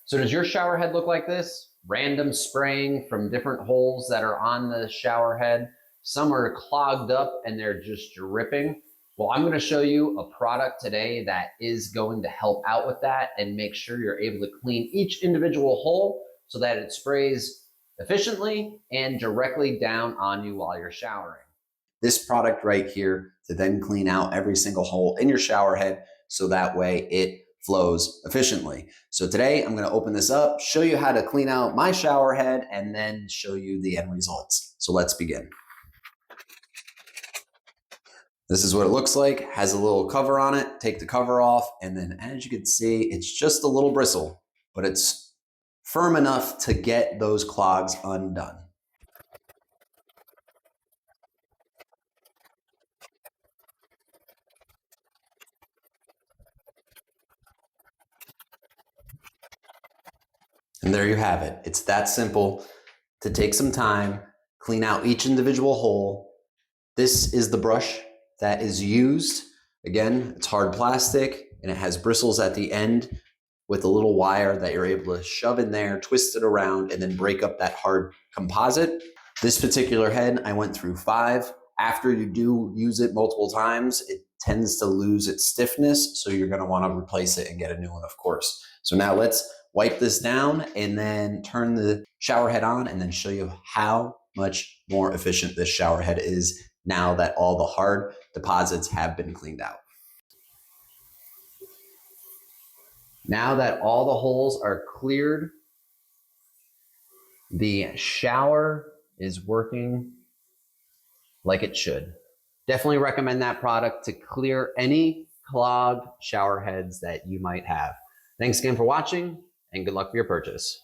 So does your shower head look like this? Random spraying from different holes that are on the shower head. Some are clogged up and they're just dripping. Well, I'm going to show you a product today that is going to help out with that and make sure you're able to clean each individual hole so that it sprays efficiently and directly down on you while you're showering. This product right here to then clean out every single hole in your shower head so that way it flows efficiently. So today I'm going to open this up, show you how to clean out my shower head, and then show you the end results. So let's begin. This is what it looks like. Has a little cover on it. Take the cover off, and then as you can see, it's just a little bristle, but it's firm enough to get those clogs undone. And there you have it. It's that simple to take some time, clean out each individual hole. This is the brush that is used. Again, it's hard plastic and it has bristles at the end with a little wire that you're able to shove in there, twist it around, and then break up that hard composite. This particular head, I went through 5. After you do use it multiple times, it tends to lose its stiffness, so you're going to want to replace it and get a new one, of course. So now let's wipe this down and then turn the shower head on and then show you how much more efficient this shower head is now that all the hard deposits have been cleaned out. Now that all the holes are cleared, the shower is working like it should. Definitely recommend that product to clear any clogged shower heads that you might have. Thanks again for watching, and good luck for your purchase.